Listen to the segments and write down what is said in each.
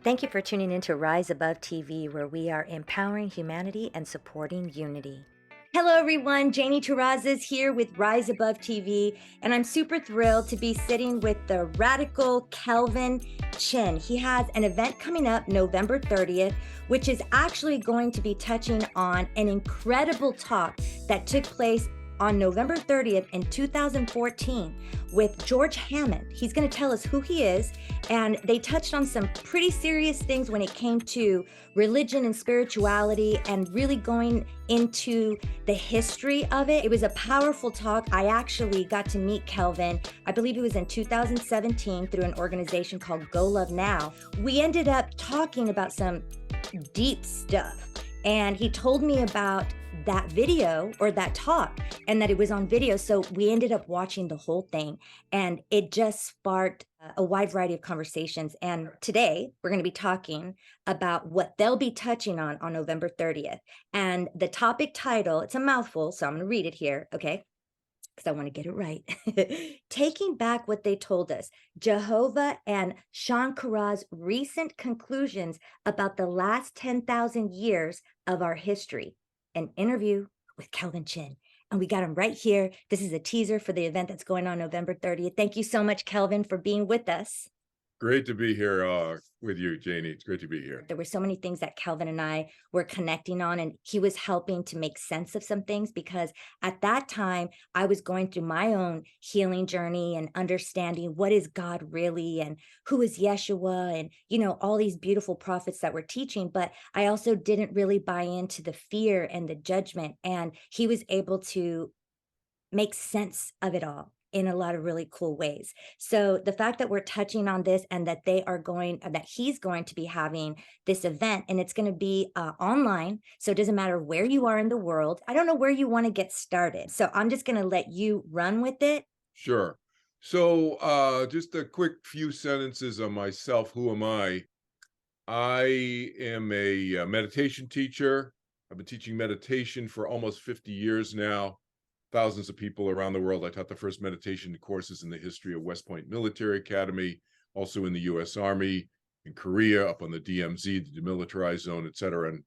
Thank you for tuning in to Rise Above TV, where we are empowering humanity and supporting unity. Hello, everyone. Janie Taraz is here with Rise Above TV, and I'm super thrilled to be sitting with the radical Kelvin Chin. He has an event coming up November 30th, which is actually going to be touching on an incredible talk that took place on November 30th in 2014 with George Hammond. He's going to tell us who he is, and they touched on some pretty serious things when it came to religion and spirituality and really going into the history of it. It was a powerful talk. I actually got to meet Kelvin, I believe it was in 2017, through an organization called Go Love Now. We ended up talking about some deep stuff, and he told me about that video or that talk and that it was on video. So we ended up watching the whole thing, and it just sparked a wide variety of conversations. And today we're going to be talking about what they'll be touching on November 30th. And the topic title, it's a mouthful, so I'm going to read it here. Okay. Because I want to get it right. Taking back what they told us, Jehovah and Shankara's recent conclusions about the last 10,000 years of our history. An interview with Kelvin Chin. And we got him right here. This is a teaser for the event that's going on November 30th. Thank you so much, Kelvin, for being with us. Great to be here with you, Janie. It's great to be here. There were so many things that Kelvin and I were connecting on, and he was helping to make sense of some things, because at that time I was going through my own healing journey and understanding what is God really and who is Yeshua and, all these beautiful prophets that were teaching. But I also didn't really buy into the fear and the judgment, and he was able to make sense of it all in a lot of really cool ways. So the fact that we're touching on this and that that he's going to be having this event, and it's going to be online. So it doesn't matter where you are in the world. I don't know where you want to get started. So I'm just going to let you run with it. Sure. So just a quick few sentences on myself. Who am I? I am a meditation teacher. I've been teaching meditation for almost 50 years now. Thousands of people around the world. I taught the first meditation courses in the history of West Point Military Academy, also in the U.S. Army, in Korea, up on the DMZ, the demilitarized zone, et cetera, and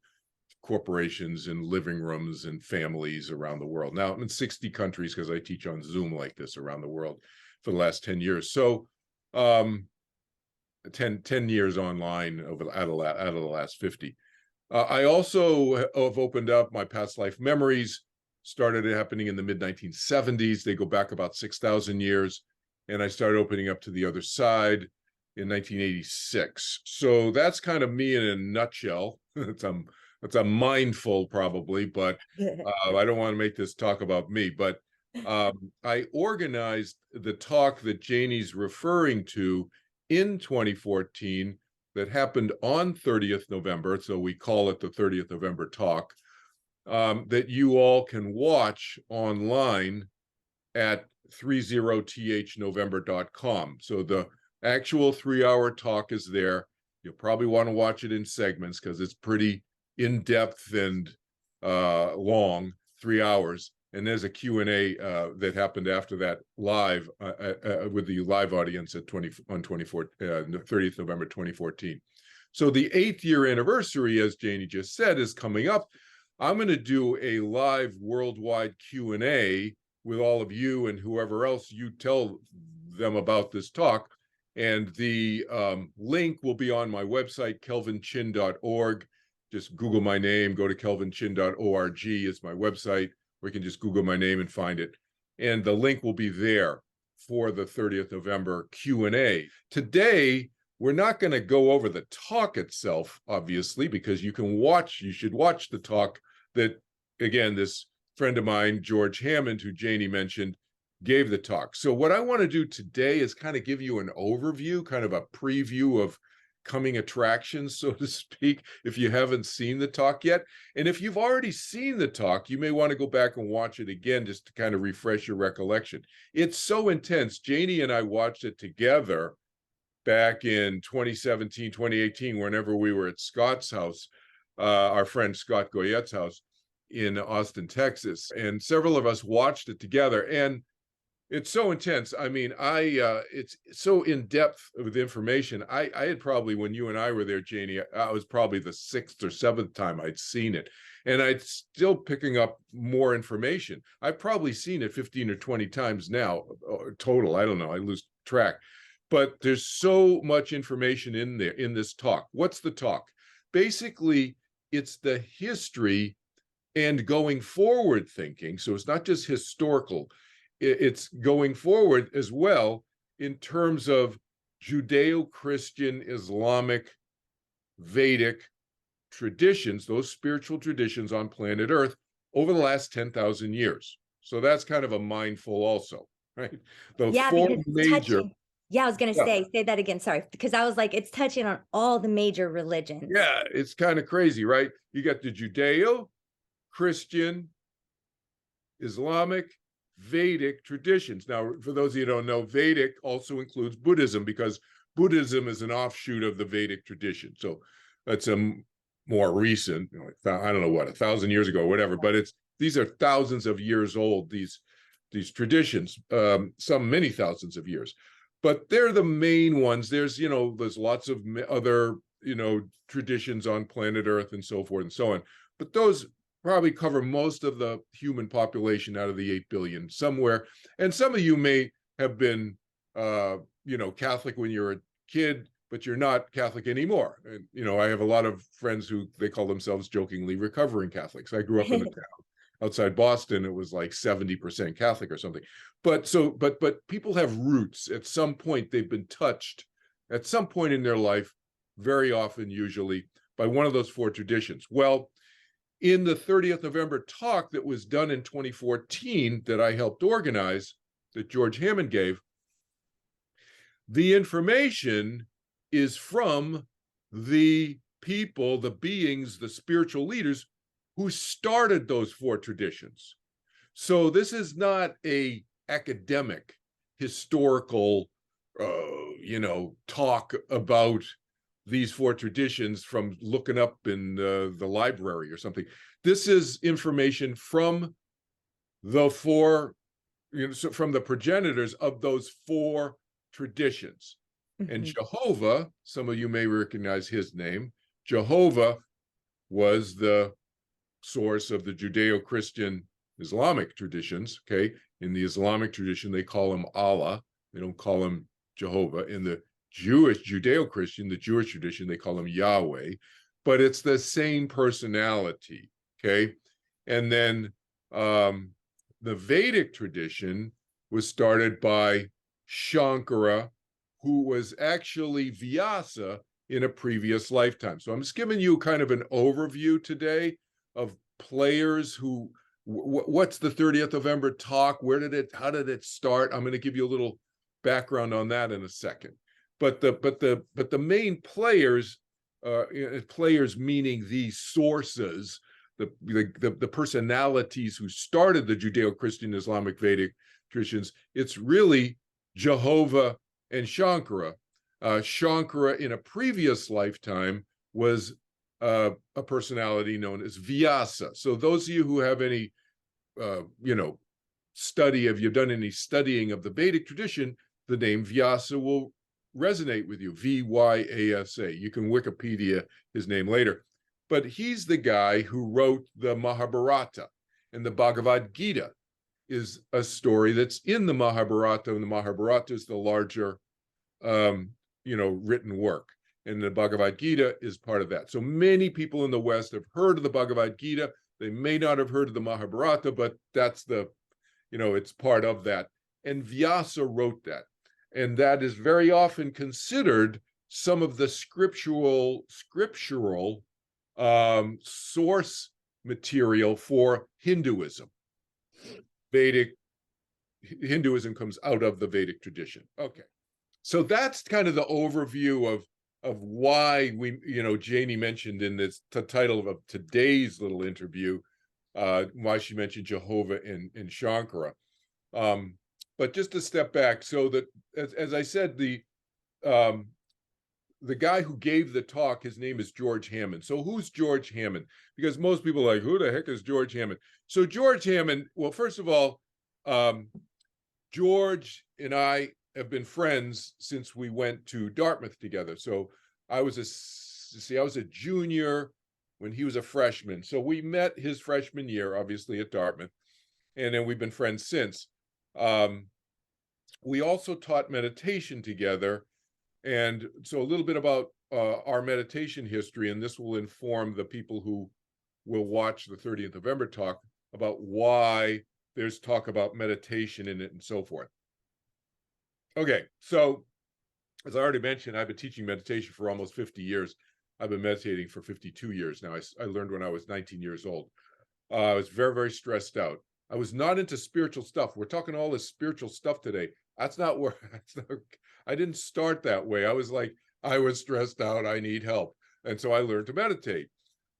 corporations and living rooms and families around the world. Now I'm in 60 countries because I teach on Zoom like this around the world for the last 10 years. So 10 years online out of the last 50. I also have opened up my past life memories. Started happening in the mid-1970s. They go back about 6,000 years. And I started opening up to the other side in 1986. So that's kind of me in a nutshell. It's a mindful probably, but I don't want to make this talk about me. But I organized the talk that Janie's referring to in 2014 that happened on 30th November. So we call it the 30th November talk. That you all can watch online at 30thnovember.com. So the actual 3-hour talk is there. You'll probably want to watch it in segments because it's pretty in-depth and long, 3 hours. And there's a Q&A that happened after that live with the live audience at 30th November 2014. So the 8th year anniversary, as Janie just said, is coming up. I'm going to do a live worldwide Q&A with all of you and whoever else you tell them about this talk. And the link will be on my website, kelvinchin.org. Just Google my name, go to kelvinchin.org is my website, or you can just Google my name and find it. And the link will be there for the 30th November Q&A. Today, we're not going to go over the talk itself, obviously, because you should watch the talk that, again, this friend of mine, George Hammond, who Janie mentioned, gave the talk. So what I want to do today is kind of give you an overview, kind of a preview of coming attractions, so to speak, if you haven't seen the talk yet. And if you've already seen the talk, you may want to go back and watch it again just to kind of refresh your recollection. It's so intense. Janie and I watched it together back in 2017, 2018, whenever we were at Scott's house, our friend Scott Goyette's house in Austin, Texas. And several of us watched it together. And It's so intense. I mean, it's so in depth with information. I had probably, when you and I were there, Janie, I was probably the 6th or 7th time I'd seen it, and I'd still picking up more information. I've probably seen it 15 or 20 times now, total. I don't know. I lose track, but there's so much information in there in this talk. What's the talk? Basically, it's the history and going forward thinking. So it's not just historical, it's going forward as well in terms of Judeo-Christian, Islamic, Vedic traditions, those spiritual traditions on planet Earth over the last 10,000 years. So that's kind of a mindful also, right? The Yeah, four because it's major, touching. Yeah, I was gonna yeah, say that again. Sorry, because I was like, it's touching on all the major religions. yeah, it's kind of crazy, right? You got the Judeo, Christian, Islamic, Vedic traditions. Now, for those of you who don't know, Vedic also includes Buddhism, because Buddhism is an offshoot of the Vedic tradition. So that's a more recent, I don't know what, 1,000 years ago, or whatever, but these are thousands of years old, these traditions, some many thousands of years. But they're the main ones. There's lots of other, traditions on planet Earth and so forth and so on. But those probably cover most of the human population out of the 8 billion somewhere. And some of you may have been, Catholic when you were a kid, but you're not Catholic anymore. And, I have a lot of friends who they call themselves jokingly recovering Catholics. I grew up in a town outside Boston. It was like 70% Catholic or something. But people have roots. At some point, they've been touched at some point in their life, very often, usually, by one of those four traditions. Well, in the 30th November talk that was done in 2014 that I helped organize, that George Hammond gave, the information is from the people, the beings, the spiritual leaders who started those four traditions. So this is not a academic, historical, talk about these four traditions from looking up in the library or something. This is information from the four, from the progenitors of those four traditions. And Jehovah, some of you may recognize his name. Jehovah was the source of the Judeo-Christian Islamic traditions. Okay, in the Islamic tradition, they call him Allah. They don't call him Jehovah. In the Judeo-Christian, the Jewish tradition, they call him Yahweh, but it's the same personality, okay? And then the Vedic tradition was started by Shankara, who was actually Vyasa in a previous lifetime. So I'm just giving you kind of an overview today of players who, what's the 30th November talk? How did it start? I'm going to give you a little background on that in a second. But the main players, players meaning the sources, the personalities who started the Judeo-Christian Islamic Vedic traditions, it's really Jehovah and Shankara. Shankara in a previous lifetime was a personality known as Vyasa. So those of you who have any, you've done any studying of the Vedic tradition, the name Vyasa will resonate with you, Vyasa. You can Wikipedia his name later. But he's the guy who wrote the Mahabharata, and the Bhagavad Gita is a story that's in the Mahabharata, and the Mahabharata is the larger, written work. And the Bhagavad Gita is part of that. So many people in the West have heard of the Bhagavad Gita. They may not have heard of the Mahabharata, but that's it's part of that. And Vyasa wrote that. And that is very often considered some of the scriptural source material for Hinduism. Vedic Hinduism comes out of the Vedic tradition. Okay, so that's kind of the overview of why we, Janie mentioned in this title of today's little interview, why she mentioned Jehovah and Shankara. But just to step back, so that as I said, the guy who gave the talk, his name is George Hammond. So who's George Hammond? Because most people are like, who the heck is George Hammond? So George Hammond, well, first of all, George and I have been friends since we went to Dartmouth together. So I was a junior when he was a freshman. So we met his freshman year, obviously at Dartmouth, and then we've been friends since. We also taught meditation together. And so a little bit about our meditation history, and this will inform the people who will watch the 30th November talk about why there's talk about meditation in it and so forth. Okay, so as I already mentioned, I've been teaching meditation for almost 50 years. I've been meditating for 52 years now. I learned when I was 19 years old. I was very, very stressed out. I was not into spiritual stuff. We're talking all this spiritual stuff today. That's not where I didn't start that way. I was like, I was stressed out. I need help. And so I learned to meditate.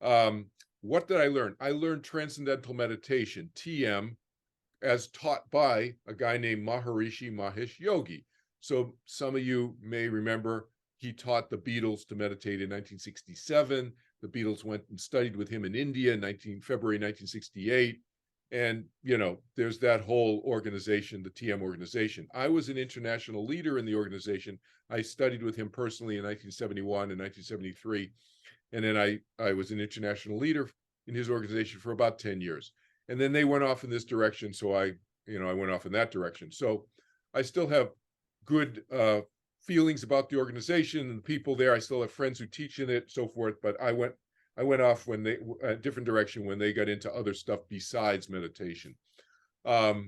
What did I learn? I learned transcendental meditation, TM, as taught by a guy named Maharishi Mahesh Yogi. So some of you may remember he taught the Beatles to meditate in 1967. The Beatles went and studied with him in India in February 1968. And, you know, there's that whole organization, the TM organization. I was an international leader in the organization. I studied with him personally in 1971 and 1973. And then I was an international leader in his organization for about 10 years. And then they went off in this direction. So I went off in that direction. So I still have good feelings about the organization and the people there. I still have friends who teach in it, so forth. But I went off when they a different direction when they got into other stuff besides meditation. Maharishi,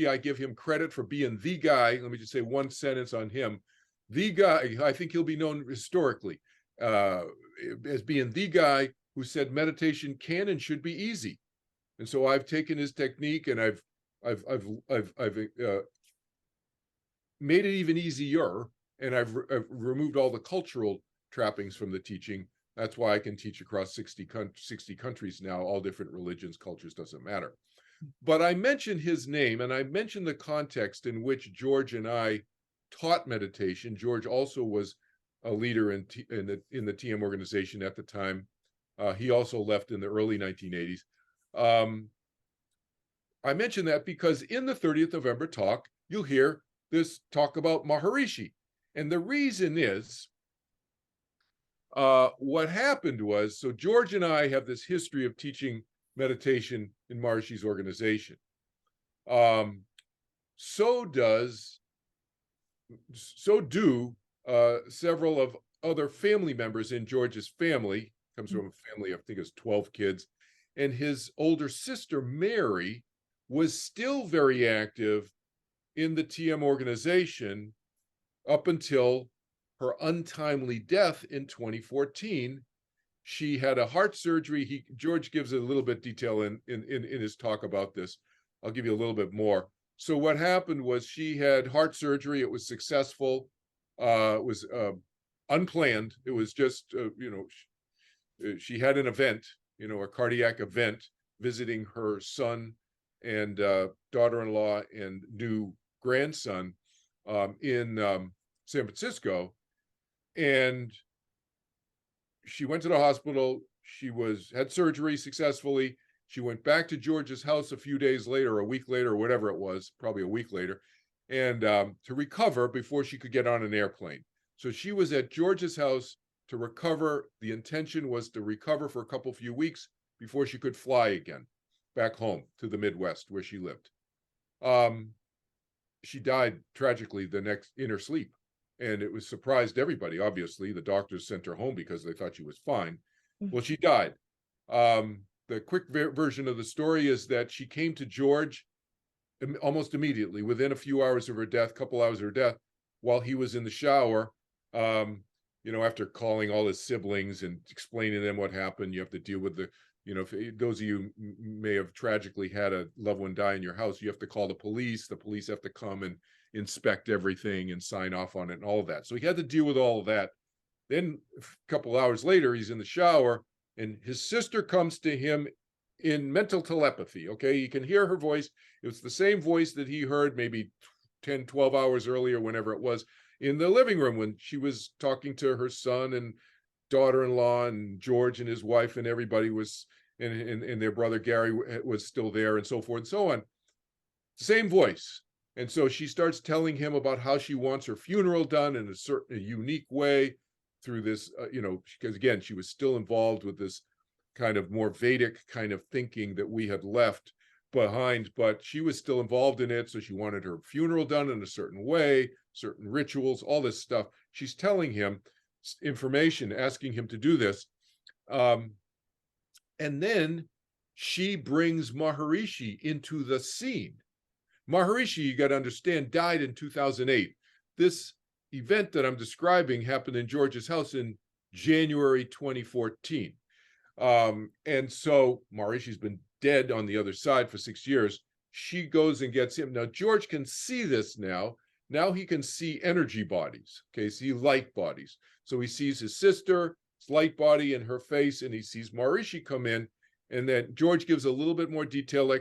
I give him credit for being the guy. Let me just say one sentence on him. The guy, I think he'll be known historically as being the guy who said meditation can and should be easy. And so I've taken his technique and I've made it even easier, and I've removed all the cultural trappings from the teaching. That's why I can teach across 60 countries now, all different religions, cultures, doesn't matter. But I mentioned his name, and I mentioned the context in which George and I taught meditation. George also was a leader in the TM organization at the time. He also left in the early 1980s. I mention that because in the 30th November talk, you'll hear this talk about Maharishi. And the reason is, what happened was, so George and I have this history of teaching meditation in Maharishi's organization. So do several of other family members in George's family. Comes from a family, I think it's 12 kids. And his older sister, Mary, was still very active in the TM organization up until her untimely death in 2014. She had a heart surgery. George gives a little bit detail in his talk about this. I'll give you a little bit more. So what happened was she had heart surgery. It was successful. It was unplanned. It was just, she had an event, a cardiac event, visiting her son and daughter-in-law and new grandson in San Francisco. And she went to the hospital. She had surgery successfully. She went back to George's house a few days later, a week later, or whatever it was, probably a week later, and to recover before she could get on an airplane. So she was at George's house to recover. The intention was to recover for a few weeks before she could fly again back home to the Midwest where she lived. She died tragically in her sleep. And it was surprised everybody. Obviously, the doctors sent her home because they thought she was fine. Well, she died. The quick version of the story is that she came to George almost immediately, within a few hours of her death, couple hours of her death, while he was in the shower. After calling all his siblings and explaining to them what happened, you have to deal with if those of you may have tragically had a loved one die in your house, you have to call the police. The police have to come and inspect everything and sign off on it and all of that. So he had to deal with all of that. Then a couple hours later, he's in the shower and his sister comes to him in mental telepathy. Okay, you can hear her voice. It was the same voice that he heard maybe 10, 12 hours earlier, whenever it was, in the living room when she was talking to her son and daughter-in-law, and George and his wife and everybody was, and their brother Gary was still there, and so forth and so on. Same voice. And so she starts telling him about how she wants her funeral done in a unique way through this, because again, she was still involved with this kind of more Vedic kind of thinking that we had left behind, but she was still involved in it. So she wanted her funeral done in a certain way, certain rituals, all this stuff. She's telling him information, asking him to do this. And then she brings Maharishi into the scene. Maharishi, you got to understand, died in 2008. This event that I'm describing happened in George's house in January 2014. And so Maharishi's been dead on the other side for 6 years. She goes and gets him. Now, George can see this now. Now he can see energy bodies, okay, see light bodies. So he sees his sister, his light body in her face, and he sees Maharishi come in. And then George gives a little bit more detailed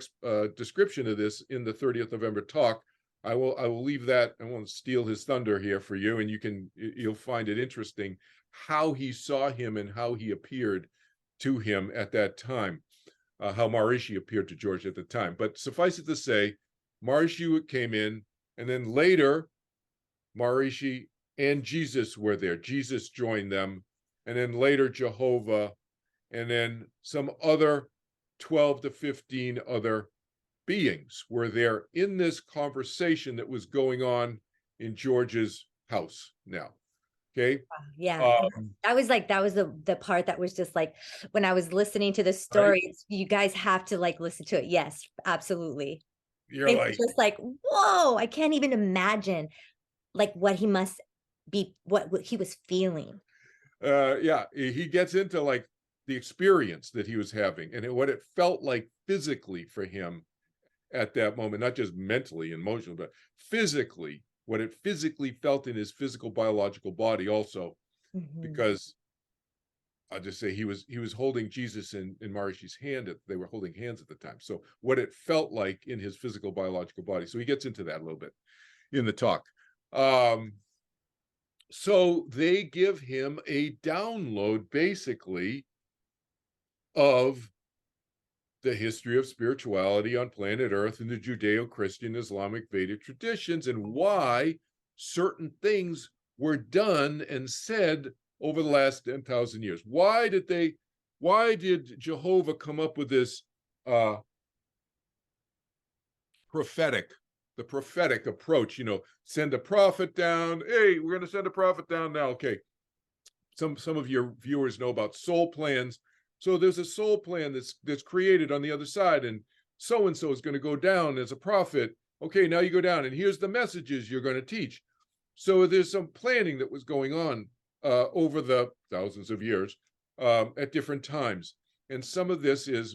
description of this in the 30th November talk. I will leave that. I won't steal his thunder here for you, and you'll find it interesting how he saw him and how he appeared to him at that time, how Maharishi appeared to George at the time. But suffice it to say, Maharishi came in, and then later Maharishi and Jesus were there. Jesus joined them, and then later Jehovah, and then some other 12 to 15 other beings were there in this conversation that was going on in George's house now. Okay. Yeah. That was the part that was just like, when I was listening to the story, right? you guys have to like listen to it. Yes, absolutely. You're It like, was just like, whoa, I can't even imagine like what he must be, what he was feeling. yeah, he gets into like the experience that he was having and what it felt like physically for him at that moment, not just mentally and emotionally, but physically, what it physically felt in his physical biological body also, because I'll just say he was holding Jesus in Maharishi's hand. They were holding hands at the time. So what it felt like in his physical biological body. So he gets into that a little bit in the talk. So they give him a download basically of the history of spirituality on planet Earth in the Judeo-Christian Islamic Vedic traditions and why certain things were done and said over the last 10,000 years. Why did Jehovah come up with this prophetic approach? Send a prophet down. Hey, we're going to send a prophet down now. Okay. Some of your viewers know about soul plans. So there's a soul plan that's created on the other side, and so is going to go down as a prophet. Okay, now you go down, and here's the messages you're going to teach. So there's some planning that was going on over the thousands of years at different times, and some of this is,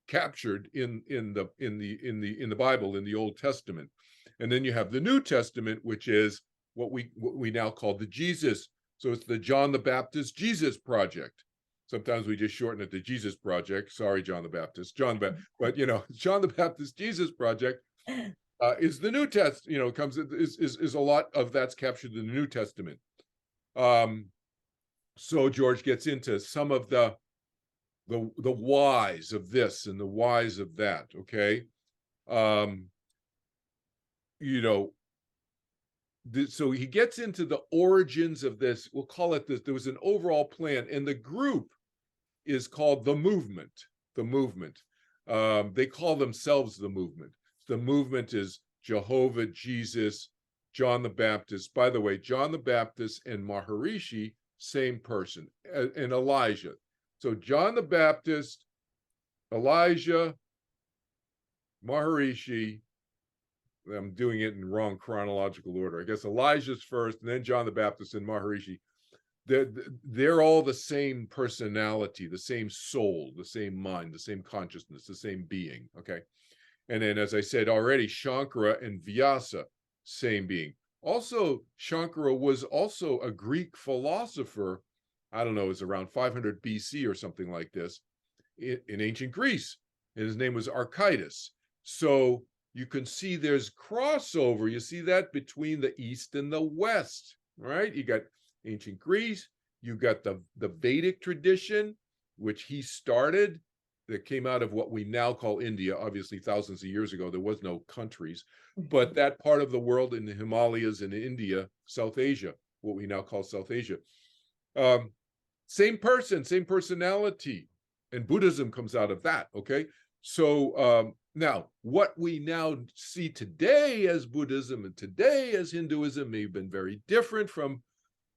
captured in the Bible, in the Old Testament, and then you have the New Testament, which is what we now call the Jesus. So it's the John the Baptist Jesus Project. Sometimes we just shorten it to Jesus Project. Sorry, John the Baptist, but John the Baptist Jesus Project is the New Testament. Is a lot of that's captured in the New Testament. So George gets into some of the whys of this and the whys of that. Okay, so he gets into the origins of this. We'll call it this. There was an overall plan, and the group is called the movement. The movement. They call themselves the movement. The movement is Jehovah, Jesus, John the Baptist. By the way, John the Baptist and Maharishi, same person, and Elijah. So John the Baptist, Elijah, Maharishi. I'm doing it in wrong chronological order. I guess Elijah's first, and then John the Baptist and Maharishi. They're all the same personality, the same soul, the same mind, the same consciousness, the same being. Okay. And then, as I said already, Shankara and Vyasa, same being. Also, Shankara was also a Greek philosopher. I don't know, it was around 500 BC or something like this in ancient Greece. And his name was Archytas. So you can see there's crossover. You see that between the East and the West, right? You got ancient Greece, you got the Vedic tradition, which he started, that came out of what we now call India. Obviously, thousands of years ago, there was no countries, but that part of the world in the Himalayas and India, South Asia, what we now call South Asia. Same person, same personality, and Buddhism comes out of that, okay? So now, what we now see today as Buddhism and today as Hinduism may have been very different from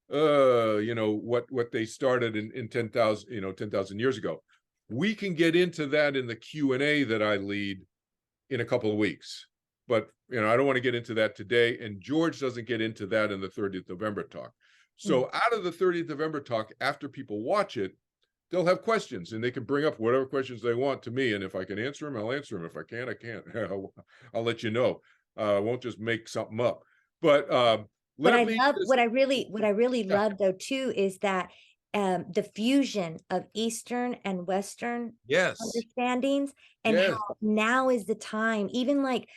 what they started in 10,000 10,000 years ago. We can get into that in the Q&A that I lead in a couple of weeks, but I don't want to get into that today, and George doesn't get into that in the 30th November talk. So out of the 30th November talk, after people watch it, they'll have questions, and they can bring up whatever questions they want to me, and if I can answer them, I'll answer them. If I can't, I can't. I'll let you know. I won't just make something up. But what I really love though too is that the fusion of Eastern and Western understandings, and how now is the time, even like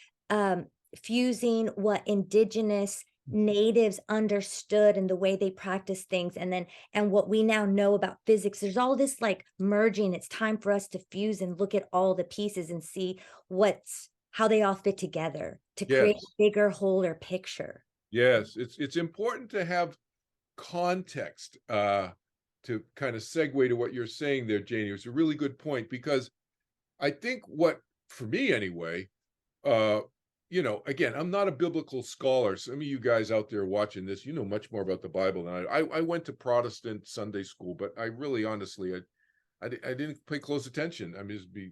fusing what indigenous natives understood and the way they practice things, and what we now know about physics. There's all this like merging. It's time for us to fuse and look at all the pieces and see how they all fit together to create a bigger, wholer picture. Yes, it's important to have context to kind of segue to what you're saying there, Janie. It's a really good point, because I think for me anyway, again, I'm not a biblical scholar. Some of you guys out there watching this, you know much more about the Bible than I went to Protestant Sunday school, but I really, honestly, I didn't pay close attention. I mean, just be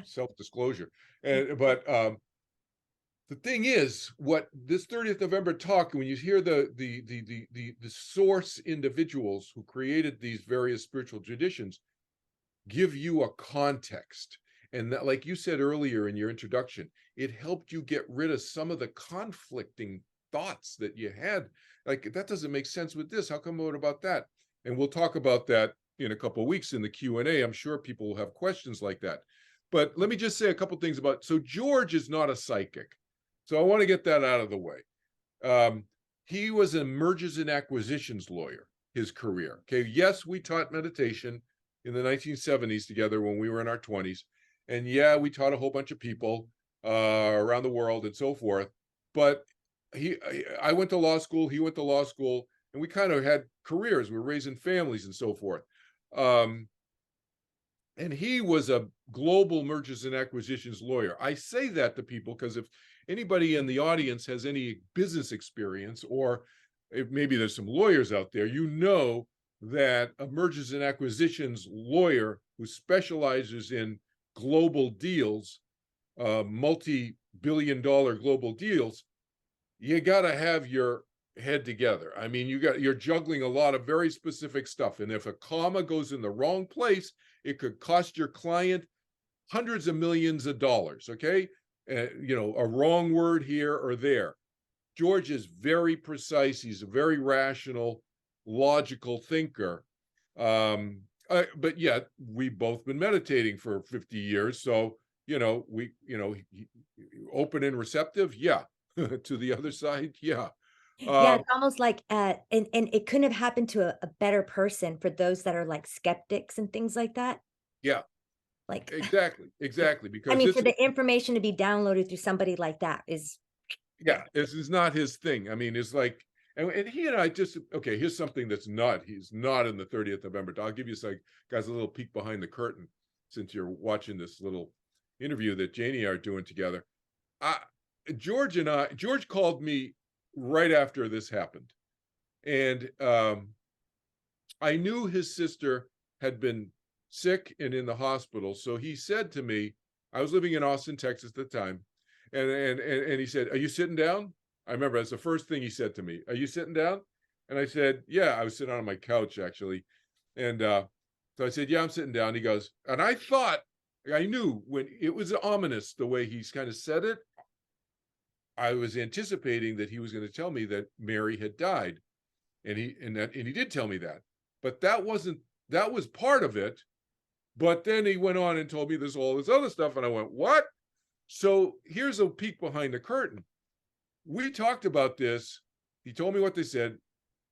self-disclosure. But the thing is, what this 30th November talk, when you hear the source individuals who created these various spiritual traditions give you a context. And that, like you said earlier in your introduction, it helped you get rid of some of the conflicting thoughts that you had. Like, that doesn't make sense with this. How come what about that? And we'll talk about that in a couple of weeks in the Q&A. I'm sure people will have questions like that. But let me just say a couple of things so George is not a psychic. So I want to get that out of the way. He was a mergers and acquisitions lawyer, his career. Okay, yes, we taught meditation in the 1970s together when we were in our 20s. And yeah, we taught a whole bunch of people around the world and so forth. But I went to law school, he went to law school, and we kind of had careers. We were raising families and so forth. And he was a global mergers and acquisitions lawyer. I say that to people because if anybody in the audience has any business experience, or if maybe there's some lawyers out there, that a mergers and acquisitions lawyer who specializes in global deals, multi-billion-dollar global deals, you got to have your head together. I mean, you're juggling a lot of very specific stuff. And if a comma goes in the wrong place, it could cost your client hundreds of millions of dollars, okay? A wrong word here or there. George is very precise. He's a very rational, logical thinker. But yet we've both been meditating for 50 years. So, open and receptive. Yeah. To the other side. Yeah. It's almost like, and it couldn't have happened to a better person for those that are like skeptics and things like that. Yeah. Like, exactly. Because I mean, for the information to be downloaded through somebody like that is. Yeah, this is not his thing. I mean, it's like, and he and I okay, here's something he's not in the 30th November. I'll give you guys a little peek behind the curtain since you're watching this little interview that Janie are doing together. George called me right after this happened. And I knew his sister had been sick and in the hospital. So he said to me, I was living in Austin, Texas at the time. And he said, "Are you sitting down?" I remember that's the first thing he said to me. "Are you sitting down?" And I said, "Yeah." I was sitting on my couch actually. And so I said, "Yeah, I'm sitting down." He goes, and I knew when it was ominous the way he's kind of said it. I was anticipating that he was going to tell me that Mary had died. And he did tell me that. But that was part of it. But then he went on and told me all this other stuff. And I went, what? So here's a peek behind the curtain. We talked about this. He told me what they said.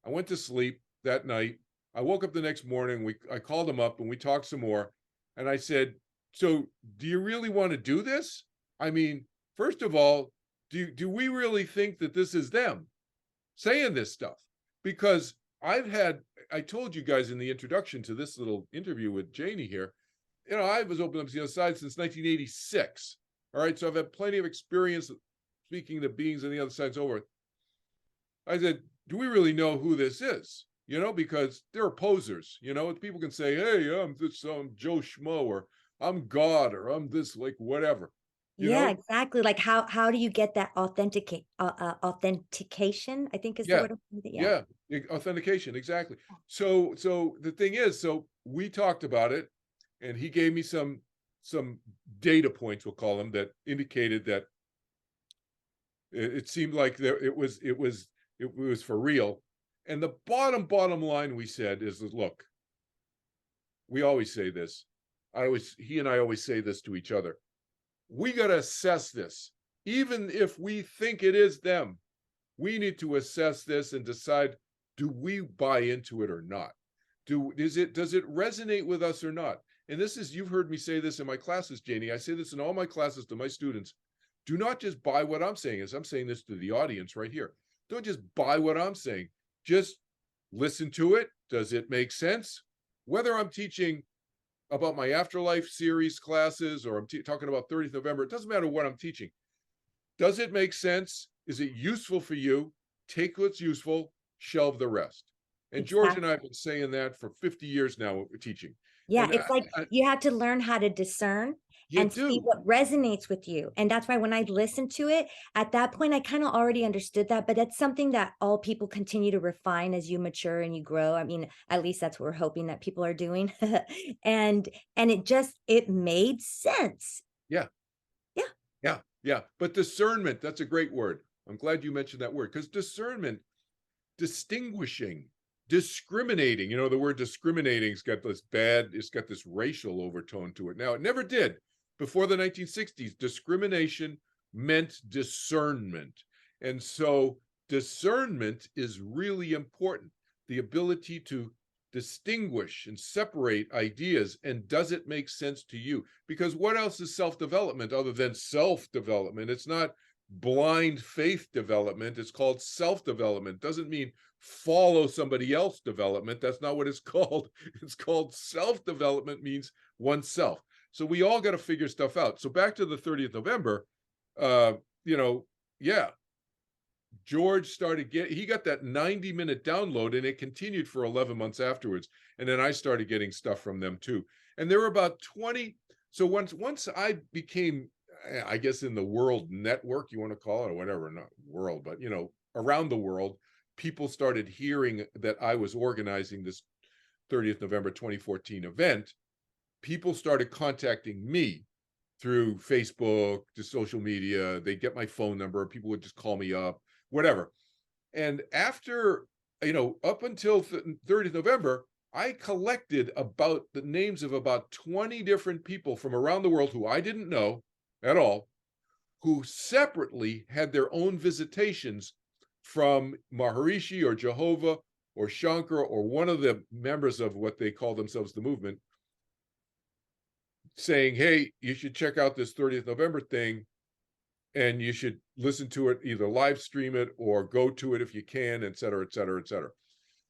I went to sleep that night. I woke up the next morning. I called him up and we talked some more. And I said, so do you really want to do this? I mean, first of all, do we really think that this is them saying this stuff? Because I told you guys in the introduction to this little interview with Janie here, I was open up to the other side since 1986. All right, so I've had plenty of experience speaking to beings on the other side. Over. I said, do we really know who this is? Because they're posers. People can say, hey, I'm Joe Schmo, or I'm God, or I'm this, like, whatever. Yeah, exactly. Like how do you get that authentication? I think is the Yeah, word. Yeah. yeah, authentication, exactly. So the thing is, so we talked about it, and he gave me some data points, we'll call them, that indicated that it seemed like it was for real. And the bottom line we said is, look, we always say this. He and I always say this to each other. We got to assess this. Even if we think it is them, we need to assess this and decide, do we buy into it or not? Does it resonate with us or not? And you've heard me say this in my classes, Janie. I say this in all my classes to my students. Do not just buy what I'm saying. As I'm saying this to the audience right here. Don't just buy what I'm saying. Just listen to it. Does it make sense? Whether I'm teaching about my afterlife series classes, or I'm talking about 30th November, it doesn't matter what I'm teaching. Does it make sense? Is it useful for you? Take what's useful, shelve the rest. And George and I have been saying that for 50 years now, what we're teaching. Yeah, And it's like you have to learn how to discern you and see do. what resonates with you. And that's why when I listened to it, at that point, I kind of already understood that, but that's something that all people continue to refine as you mature and you grow. I mean, at least that's what we're hoping that people are doing. and it made sense. Yeah. Yeah. Yeah. Yeah. But discernment, that's a great word. I'm glad you mentioned that word, because discernment, distinguishing, discriminating, the word discriminating's got it's got this racial overtone to it. Now, it never did before the 1960s. Discrimination meant discernment. And so discernment is really important. The ability to distinguish and separate ideas, and does it make sense to you? Because what else is self-development other than self-development? It's not blind faith development. It's called self-development. Doesn't mean follow somebody else's development. That's not what it's called. It's called self-development, means oneself. So we all got to figure stuff out. So back to the 30th November, yeah, George he got that 90-minute download, and it continued for 11 months afterwards. And then I started getting stuff from them too. And there were about 20. So once I became, I guess, in the world network, you want to call it, or whatever, not world, but, around the world, people started hearing that I was organizing this 30th November 2014 event. People started contacting me through Facebook, to social media. They'd get my phone number. People would just call me up, whatever. And after, up until 30th November, I collected about the names of about 20 different people from around the world who I didn't know at all, who separately had their own visitations from Maharishi or Jehovah or Shankara or one of the members of what they call themselves the movement, saying, hey, you should check out this 30th November thing, and you should listen to it, either live stream it or go to it if you can, et cetera, et cetera, et cetera.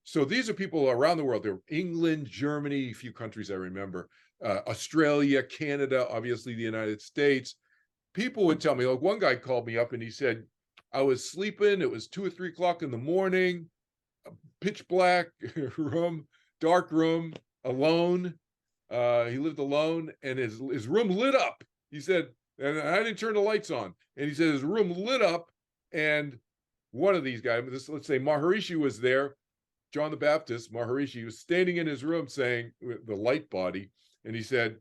So these are people around the world. They're England, Germany, a few countries I remember, Australia, Canada, obviously the United States. People would tell me, like, one guy called me up and he said, I was sleeping. It was 2 or 3 o'clock in the morning, pitch black room, dark room, alone. He lived alone, and his room lit up. He said, and I didn't turn the lights on. And he said his room lit up, and one of these guys, let's say Maharishi was there, John the Baptist, Maharishi, was standing in his room saying, the light body, and he said,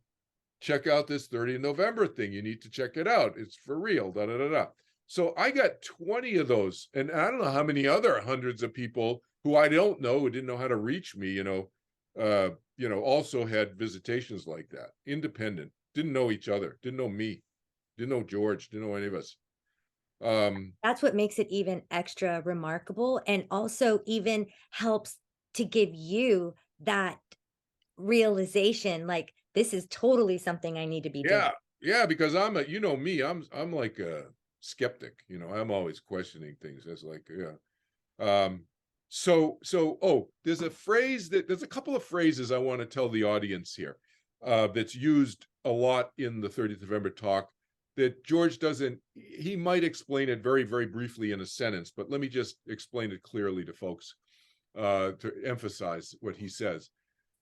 check out this 30th November thing. You need to check it out. It's for real, da, da, da, da. So I got 20 of those, and I don't know how many other hundreds of people who I don't know, who didn't know how to reach me, also had visitations like that, independent, didn't know each other, didn't know me, didn't know George, didn't know any of us. That's what makes it even extra remarkable, and also even helps to give you that realization, like this is totally something I need to be doing. Yeah, because I'm a, you know me, I'm like a skeptic, I'm always questioning things. It's like, oh, there's a couple of phrases I want to tell the audience here, that's used a lot in the 30th November talk that George doesn't. He might explain it very, very briefly in a sentence, but let me just explain it clearly to folks, to emphasize what he says.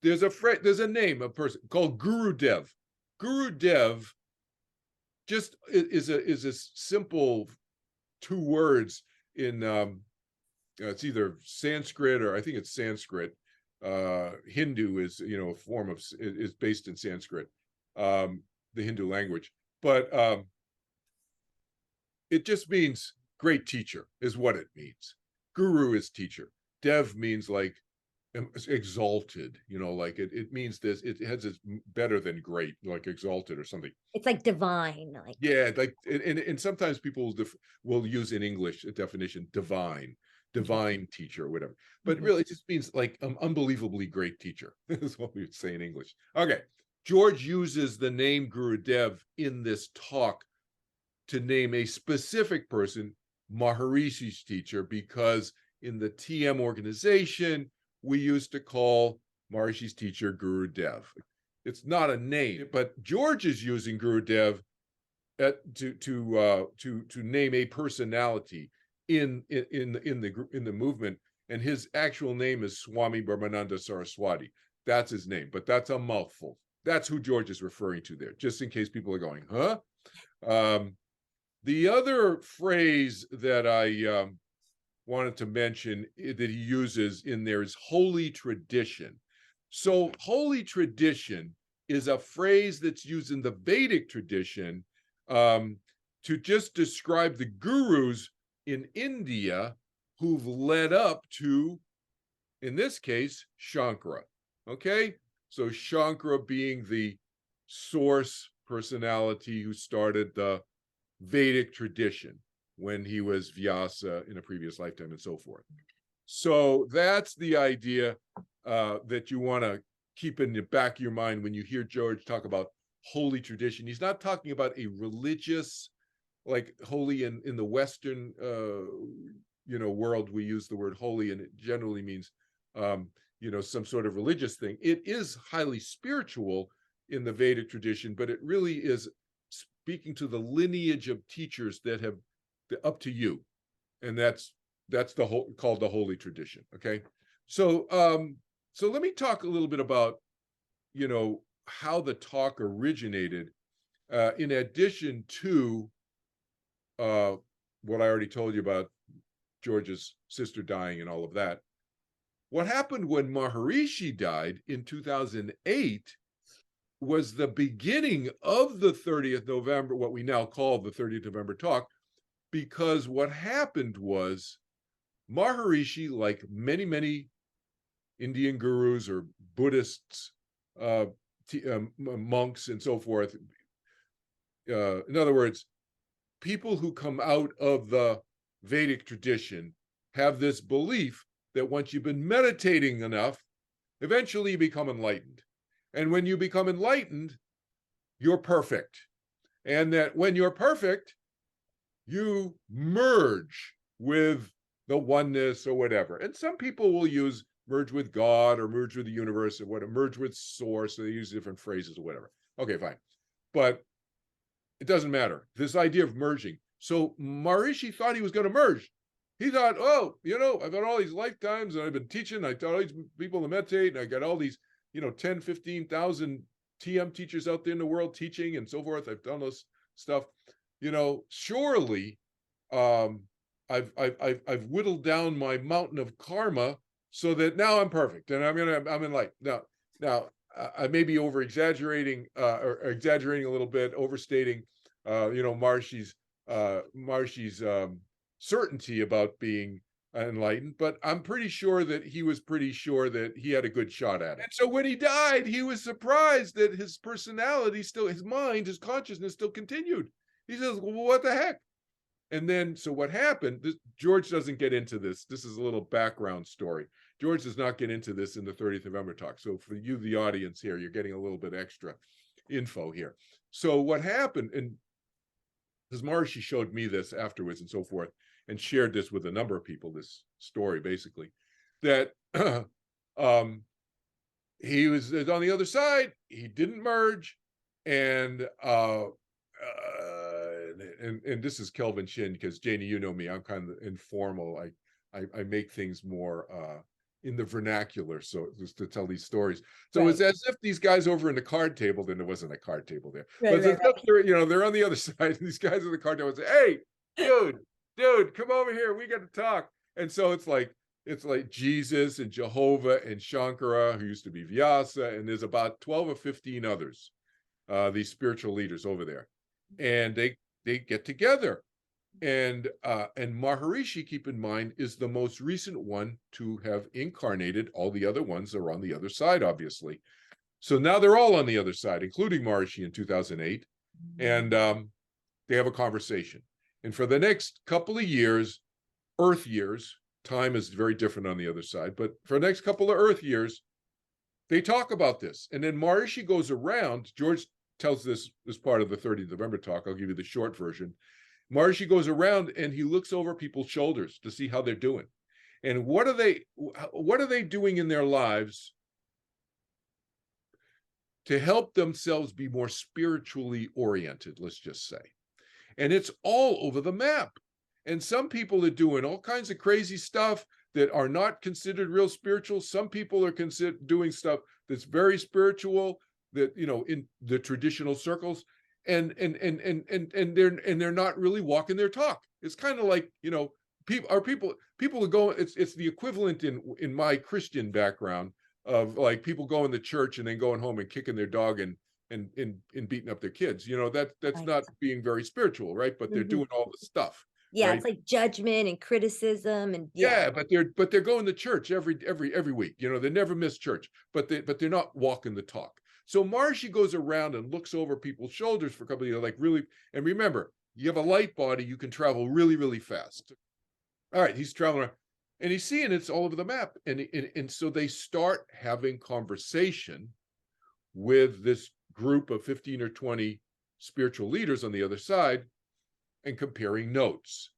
There's a name, a person called Guru Dev. Guru Dev just is a simple two words in, it's either Sanskrit, or I think it's Sanskrit. Hindu is, a form of, is based in Sanskrit, the Hindu language. But it just means great teacher is what it means. Guru is teacher. Dev means like exalted, like it means this, it has this better than great, like exalted or something. It's like divine, like, Yeah, like, and sometimes people will use in English a definition, divine teacher or whatever, but really it just means like unbelievably great teacher. Is what we would say in English. Okay, George uses the name Guru Dev in this talk to name a specific person, Maharishi's teacher, because in the TM organization, we used to call Maharishi's teacher Guru Dev. It's not a name, but George is using Guru Dev to name a personality in the movement, and his actual name is Swami Brahmananda Saraswati. That's his name, but that's a mouthful. That's who George is referring to there, just in case people are going, huh? The other phrase that I wanted to mention that he uses in there is holy tradition. So holy tradition is a phrase that's used in the Vedic tradition, to just describe the gurus in India who've led up to, in this case, Shankara. Okay, so Shankara being the source personality who started the Vedic tradition when he was Vyasa in a previous lifetime and so forth. So that's the idea that you want to keep in the back of your mind when you hear George talk about holy tradition. He's not talking about a religious, like holy in the Western world, we use the word holy, and it generally means some sort of religious thing. It is highly spiritual in the Vedic tradition, but it really is speaking to the lineage of teachers that have up to you, and that's the whole called the holy tradition. Okay, so let me talk a little bit about how the talk originated, in addition to what I already told you about George's sister dying and all of that. What happened when Maharishi died in 2008 was the beginning of the 30th November, what we now call the 30th November talk, because what happened was Maharishi, like many, many Indian gurus or Buddhists, monks and so forth, in other words, people who come out of the Vedic tradition have this belief that once you've been meditating enough, eventually you become enlightened. And when you become enlightened, you're perfect. And that when you're perfect, you merge with the oneness or whatever. And some people will use merge with God or merge with the universe or whatever, merge with source. So they use different phrases or whatever. Okay, fine. But it doesn't matter. This idea of merging. So Maharishi thought he was going to merge. He thought, oh, I've got all these lifetimes and I've been teaching. I taught all these people to meditate. And I got all these, 10, 15,000 TM teachers out there in the world teaching and so forth. I've done this stuff. Surely I've whittled down my mountain of karma so that now I'm perfect and I'm enlightened. Now I may be over exaggerating or exaggerating a little bit, overstating Maharishi's certainty about being enlightened, but I'm pretty sure that he was pretty sure that he had a good shot at it. And so when he died, he was surprised that his personality still, his mind, his consciousness still continued. He says, well, what the heck? And then, so what happened, George doesn't get into this. This is a little background story. George does not get into this in the 30th November talk. So for you, the audience here, you're getting a little bit extra info here. So what happened, and because Maharishi showed me this afterwards and so forth, and shared this with a number of people, this story basically, that he was on the other side, he didn't merge, and this is Kelvin Chin, because Janie, you know me, I'm kind of informal. I make things more in the vernacular, so just to tell these stories. So Right. it's as if these guys over in the card table, then there wasn't a card table there, Right, but it's right, as if they're, you know, they're on the other side, and these guys at the card table say, "Hey, dude, come over here, we got to talk." And so it's like Jesus and Jehovah and Shankara, who used to be Vyasa, and there's about 12 or 15 others, these spiritual leaders over there, and they get together. And Maharishi, keep in mind, is the most recent one to have incarnated. All the other ones are on the other side, obviously. So now they're all on the other side, including Maharishi in 2008, and they have a conversation. And for the next couple of years, Earth years, time is very different on the other side, but for the next couple of Earth years, they talk about this. And then Maharishi goes around. George tells this part of the 30th November talk. I'll give you the short version. Maharishi goes around and he looks over people's shoulders to see how they're doing. And what are they doing in their lives to help themselves be more spiritually oriented, let's just say. And it's all over the map. And some people are doing all kinds of crazy stuff that are not considered real spiritual. Some people are doing stuff that's very spiritual, that, you know, in the traditional circles, and they're not really walking their talk. It's kind of like, you know, people are going, it's the equivalent in my Christian background of like people going to church and then going home and kicking their dog and beating up their kids. You know, that's right. not being very spiritual, right? But they're doing all the stuff. Yeah, Right? it's like judgment and criticism, and Yeah, but they're going to church every week. You know, they never miss church, but they're not walking the talk. So Maharishi goes around and looks over people's shoulders for a couple of years, like really. And remember, you have a light body, you can travel really, really fast. All right, he's traveling around, and he's seeing it's all over the map. And so they start having conversation with this group of 15 or 20 spiritual leaders on the other side and comparing notes.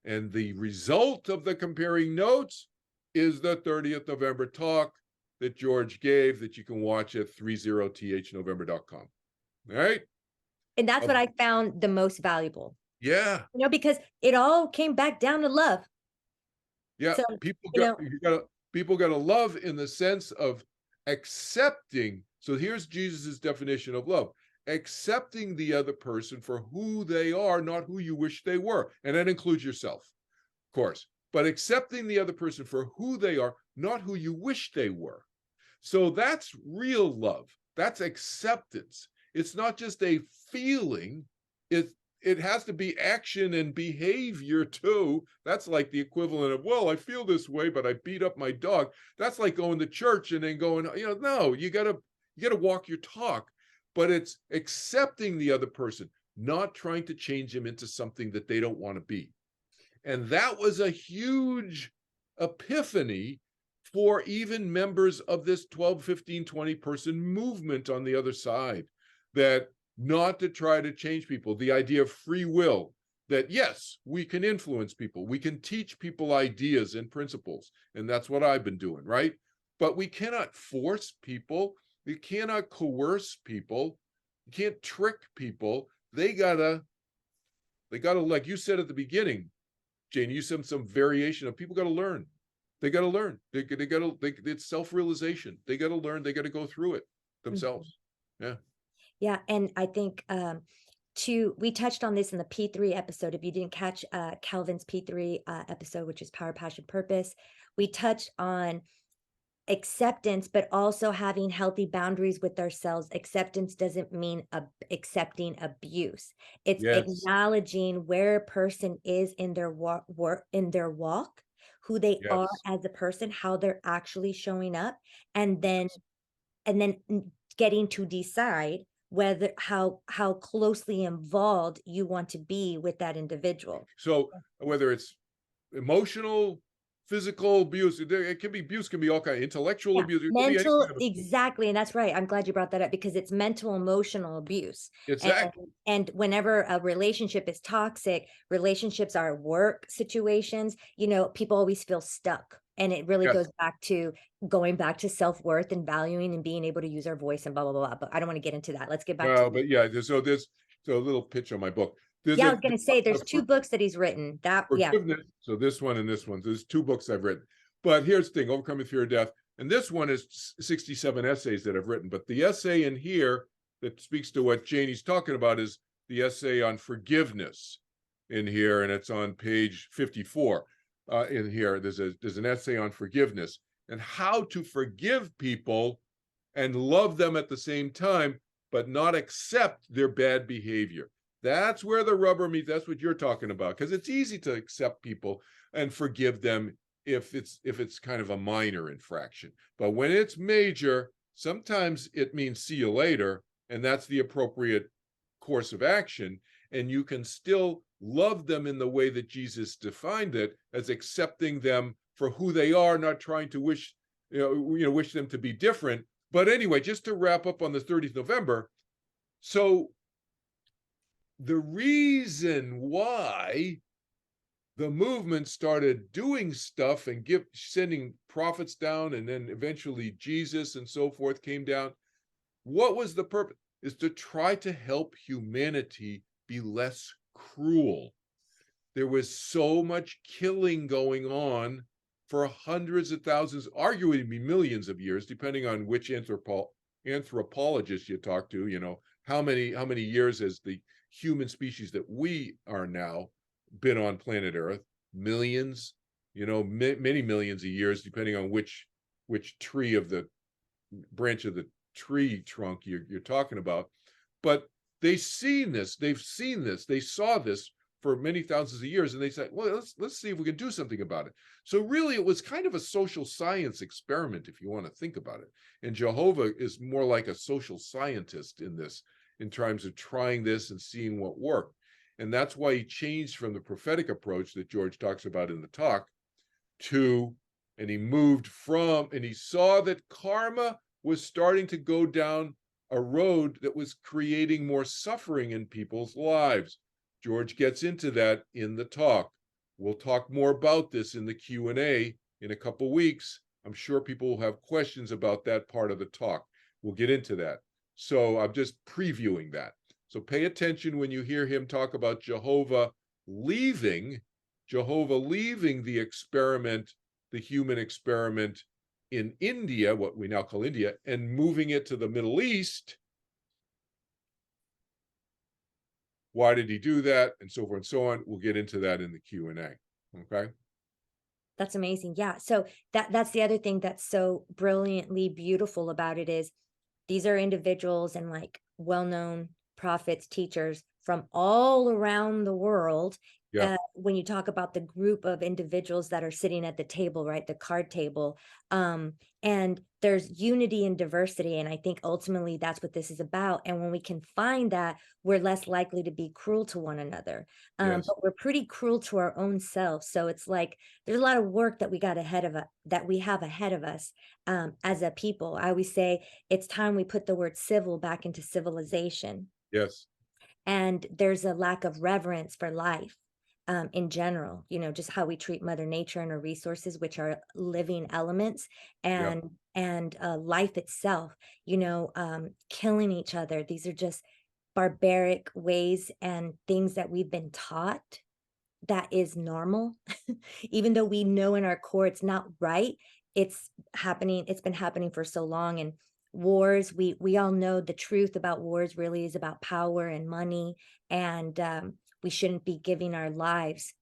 And the result of the comparing notes is the 30th November talk that George gave, that you can watch at 30thnovember.com. All right. And that's what I found the most valuable. Yeah. You know, because it all came back down to love. Yeah. So, People got to love in the sense of accepting. So here's Jesus's definition of love: accepting the other person for who they are, not who you wish they were. And that includes yourself, of course, but accepting the other person for who they are, not who you wish they were. So that's real love. That's acceptance. It's not just a feeling. It has to be action and behavior too. That's like the equivalent of, well, I feel this way, but I beat up my dog. That's like going to church and then going, you know, no, you gotta walk your talk. But it's accepting the other person, not trying to change them into something that they don't want to be. And that was a huge epiphany for even members of this 12, 15, 20 person movement on the other side, that not to try to change people. The idea of free will, that yes, we can influence people. We can teach people ideas and principles. And that's what I've been doing, right? But we cannot force people. You cannot coerce people. You can't trick people. They gotta, like you said at the beginning, Jane, you said some variation of people gotta learn. They gotta learn. It's self-realization. They gotta learn. They gotta go through it themselves. Yeah. Yeah, and I think we touched on this in the P3 episode. If you didn't catch Calvin's P3 episode, which is Power, Passion, Purpose, we touched on acceptance, but also having healthy boundaries with ourselves. Acceptance doesn't mean accepting abuse. It's acknowledging where a person is in their walk, who they are as a person, how they're actually showing up, and then getting to decide whether how closely involved you want to be with that individual. So whether it's emotional, physical abuse. It can be abuse, can be all kind of intellectual Yeah, abuse. It can be any mental, kind of abuse. exactly, and that's right. I'm glad you brought that up because it's mental emotional abuse. And Exactly. and whenever a relationship is toxic, relationships are work situations, you know, people always feel stuck. And it really Yes. goes back to going back to self-worth and valuing and being able to use our voice and blah blah blah. Blah. But I don't want to get into that. Let's get back to But yeah, so a little pitch on my book. There's yeah, I a, was gonna say a there's two books that he's written. That yeah. forgiveness. So this one and this one. There's two books I've written. But here's the thing: Overcoming Fear of Death. And this one is 67 essays that I've written. But the essay in here that speaks to what Janie's talking about is the essay on forgiveness in here, and it's on page 54. In here, there's an essay on forgiveness and how to forgive people and love them at the same time, but not accept their bad behavior. That's where the rubber meets. That's what you're talking about, because it's easy to accept people and forgive them if it's kind of a minor infraction. But when it's major, sometimes it means see you later, and that's the appropriate course of action. And you can still love them in the way that Jesus defined it, as accepting them for who they are, not trying to wish them to be different. But anyway, just to wrap up on the 30th November, so the reason why the movement started doing stuff and sending prophets down, and then eventually Jesus and so forth came down, what was the purpose? Is to try to help humanity be less cruel. There was so much killing going on for hundreds of thousands, arguably millions of years, depending on which anthropologist you talk to. You know, how many years has the human species that we are now been on planet Earth? Millions, many millions of years, depending on which tree of the branch of the tree trunk you're talking about. But they've seen this, they saw this for many thousands of years, and they said, well, let's see if we can do something about it. So really, it was kind of a social science experiment, if you want to think about it. And Jehovah is more like a social scientist in this, in terms of trying this and seeing what worked. And that's why he changed from the prophetic approach that George talks about in the talk and he saw that karma was starting to go down a road that was creating more suffering in people's lives. George gets into that in the talk. We'll talk more about this in the Q&A in a couple weeks. I'm sure people will have questions about that part of the talk. We'll get into that. So I'm just previewing that. So pay attention when you hear him talk about Jehovah leaving the experiment, the human experiment in India, what we now call India, and moving it to the Middle East. Why did he do that? And so forth and so on. We'll get into that in the Q&A. Okay. That's amazing. Yeah. So that's the other thing that's so brilliantly beautiful about it is these are individuals and like well-known prophets, teachers from all around the world. Yeah. When you talk about the group of individuals that are sitting at the table, right, the card table, and there's unity and diversity, and I think ultimately that's what this is about. And when we can find that, we're less likely to be cruel to one another. Yes. But we're pretty cruel to our own selves. So it's like there's a lot of work that we have ahead of us as a people. I always say it's time we put the word civil back into civilization. Yes. And there's a lack of reverence for life in general, just how we treat Mother Nature and her resources, which are living elements, and life itself, killing each other. These are just barbaric ways and things that we've been taught that is normal, even though we know in our core it's not right. It's been happening for so long. And wars, we all know the truth about wars really is about power and money. And we shouldn't be giving our lives,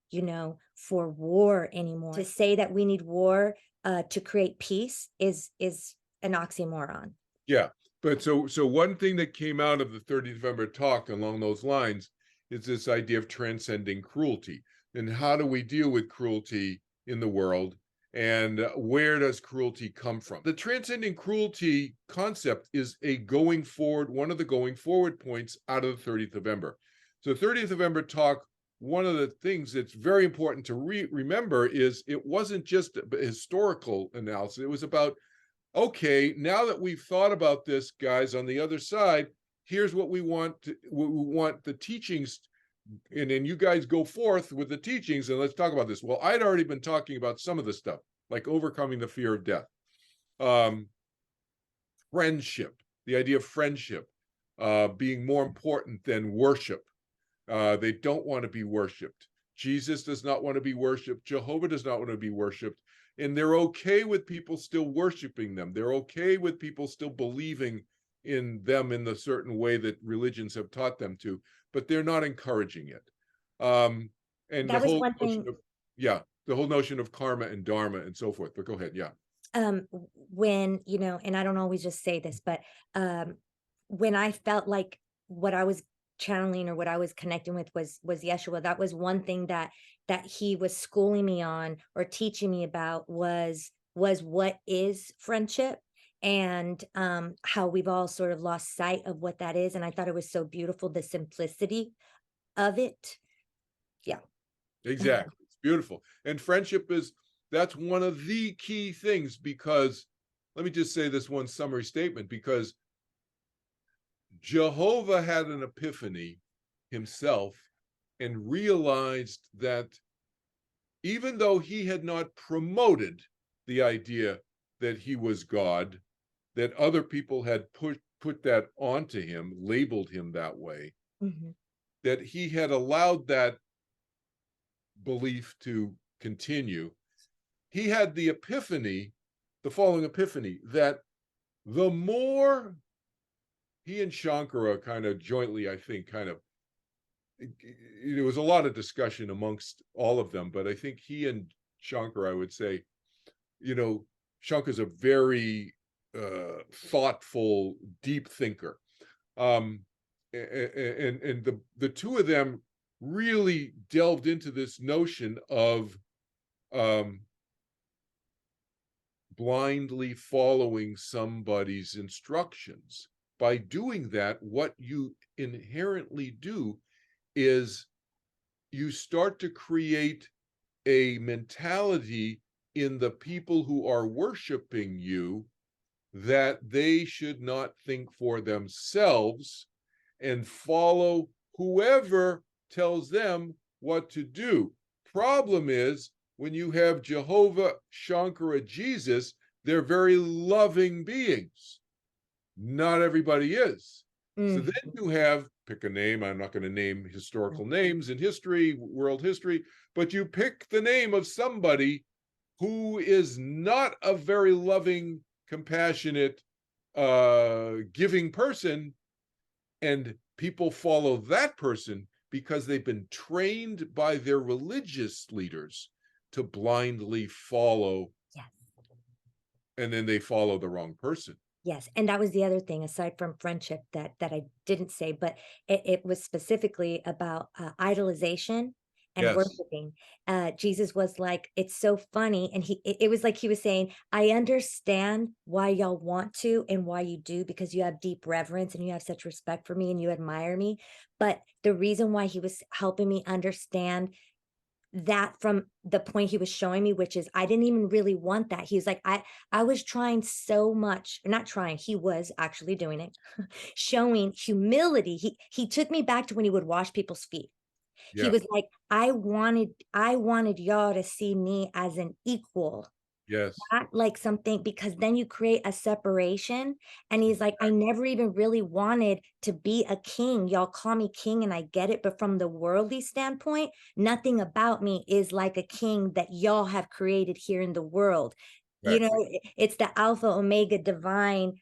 for war anymore. To say that we need war to create peace is an oxymoron. Yeah. But so one thing that came out of the 30th November talk along those lines is this idea of transcending cruelty. And how do we deal with cruelty in the world? And where does cruelty come from? The transcending cruelty concept is one of the going forward points out of the 30th November. So the 30th November talk one of the things that's very important to remember is it wasn't just a historical analysis. It was about, okay, now that we've thought about this, guys, on the other side, here's what we want the teachings, and then you guys go forth with the teachings, and let's talk about this. Well, I'd already been talking about some of the stuff, like overcoming the fear of death, friendship, the idea of friendship being more important than worship. They don't want to be worshipped. Jesus does not want to be worshipped. Jehovah does not want to be worshipped. And they're okay with people still worshiping them. They're okay with people still believing in them in the certain way that religions have taught them to, but they're not encouraging it. And That the was whole one notion thing. of, yeah, the whole notion of karma and dharma and so forth. But go ahead. Yeah. When, and I don't always just say this, but when I felt like what I was channeling or what I was connecting with was Yeshua, that was one thing that he was schooling me on or teaching me about was what is friendship, and how we've all sort of lost sight of what that is. And I thought it was so beautiful, the simplicity of it. Yeah. Exactly. It's beautiful. And friendship that's one of the key things, because let me just say this one summary statement, because Jehovah had an epiphany himself and realized that even though he had not promoted the idea that he was God, that other people had put that onto him, labeled him that way, Mhm. that he had allowed that belief to continue. He had the epiphany, the following epiphany, that the more he and Shankara kind of jointly, I think, there was a lot of discussion amongst all of them, but I think he and Shankara, I would say, Shankara's a very thoughtful, deep thinker. And the two of them really delved into this notion of blindly following somebody's instructions. By doing that, what you inherently do is you start to create a mentality in the people who are worshiping you that they should not think for themselves and follow whoever tells them what to do. Problem is, when you have Jehovah, Shankara, Jesus, they're very loving beings. Not everybody is. So then you have, pick a name, I'm not going to name historical names in history, world history, but you pick the name of somebody who is not a very loving, compassionate, giving person, and people follow that person because they've been trained by their religious leaders to blindly follow. Yes. And then they follow the wrong person. Yes, and that was the other thing aside from friendship that I didn't say, but it was specifically about idolization and Yes. worshiping. Jesus was like, it's so funny, and it was like he was saying, I understand why y'all want to and why you do, because you have deep reverence and you have such respect for me and you admire me. But the reason why he was helping me understand that from the point he was showing me, which is I didn't even really want that. He was like, I was trying so much, not trying, he was actually doing it, showing humility. He took me back to when he would wash people's feet. He Yeah. was like, I wanted y'all to see me as an equal, Yes. not like something, because then you create a separation. And he's like, I never even really wanted to be a king. Y'all call me king and I get it. But from the worldly standpoint, nothing about me is like a king that y'all have created here in the world. Exactly. It's the alpha, omega, divine,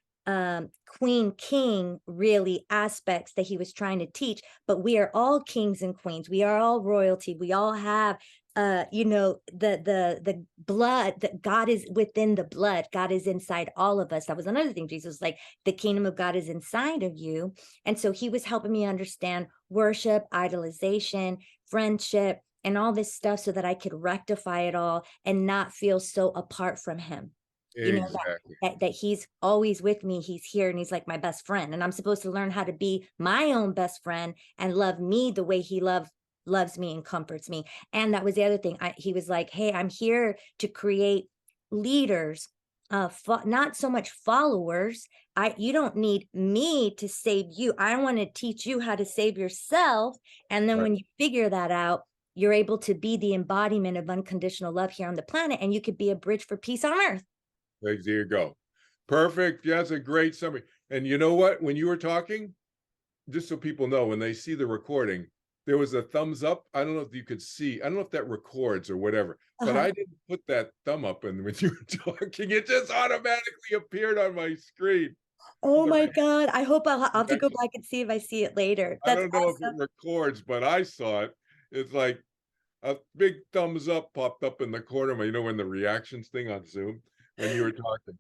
queen, king, really aspects that he was trying to teach. But we are all kings and queens. We are all royalty. We all have the blood, that God is within the blood. God is inside all of us. That was another thing. Jesus was like, the kingdom of God is inside of you. And so he was helping me understand worship, idolization, friendship, and all this stuff so that I could rectify it all and not feel so apart from him. Exactly. That he's always with me. He's here and he's like my best friend. And I'm supposed to learn how to be my own best friend and love me the way he loved loves me and comforts me. And that was the other thing. He was like, hey, I'm here to create leaders, not so much followers. You don't need me to save you. I want to teach you how to save yourself. And then Right. when you figure that out, you're able to be the embodiment of unconditional love here on the planet, and you could be a bridge for peace on earth. There you go. Perfect. Yeah, that's a great summary. And you know what? When you were talking, just so people know, when they see the recording, there was a thumbs up. I don't know if you could see. I don't know if that records or whatever, but Uh-huh. I didn't put that thumb up. And when you were talking, it just automatically appeared on my screen. Oh The my God. I hope I'll have to go reaction. back and see if I see it later. I That's don't know if it awesome. records, but I saw it. It's like a big thumbs up popped up in the corner. You know, when the reactions thing on Zoom, when you were talking.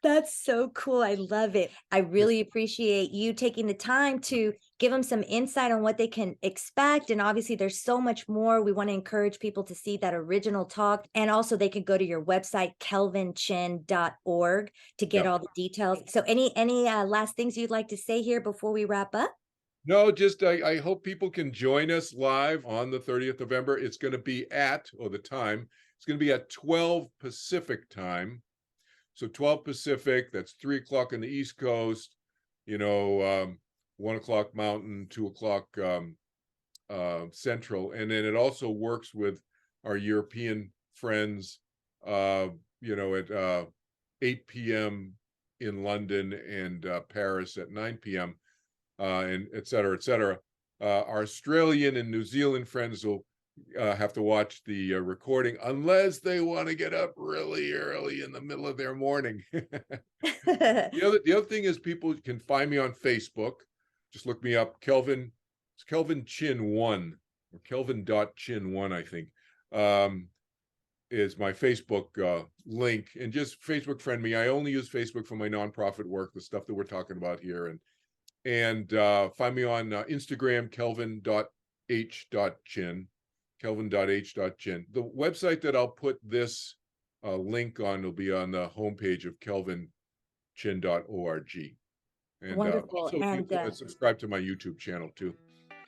That's so cool. I love it. I really appreciate you taking the time to give them some insight on what they can expect. And obviously, there's so much more. We want to encourage people to see that original talk. And also, they could go to your website, kelvinchin.org, to get Yep. all the details. So, any last things you'd like to say here before we wrap up? No, just I hope people can join us live on the 30th of November. It's going to be the time, it's going to be at 12 Pacific time. So 12 Pacific, that's 3 o'clock on the East Coast, 1 o'clock Mountain, 2 o'clock Central. And then it also works with our European friends, at 8 p.m. in London and Paris at 9 p.m. And et cetera, et cetera. Our Australian and New Zealand friends will have to watch the recording unless they want to get up really early in the middle of their morning. The other thing is people can find me on Facebook. Just look me up, Kelvin. It's Kelvin Chin 1 or Kelvin.Chin 1, I think. Is my Facebook link, and just Facebook friend me. I only use Facebook for my nonprofit work, the stuff that we're talking about here, and find me on Instagram, kelvin.h.chin, kelvin.h.chin. The website that I'll put this link on will be on the homepage of kelvinchin.org. And Wonderful. also, you And can subscribe to my YouTube channel too.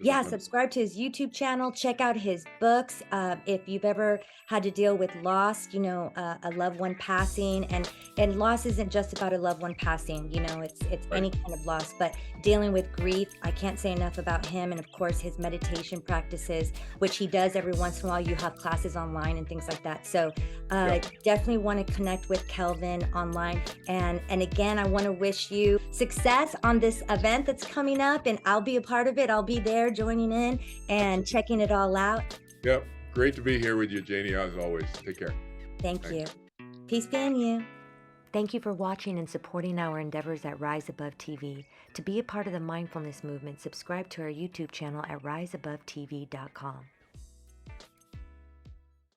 yeah, subscribe to his YouTube channel. Check out his books. If you've ever had to deal with loss, a loved one passing, and loss isn't just about a loved one passing. It's Right. any kind of loss, but dealing with grief. I can't say enough about him, and of course his meditation practices, which he does every once in a while. You have classes online and things like that. So definitely want to connect with Kelvin online. And again, I want to wish you success on this event that's coming up, and I'll be a part of it. I'll be there joining in and checking it all out. Yep. Great to be here with you, Janie, as always. Take care. Thank you. Peace be on you. Thank you for watching and supporting our endeavors at Rise Above TV. To be a part of the mindfulness movement, subscribe to our YouTube channel at RiseAboveTV.com.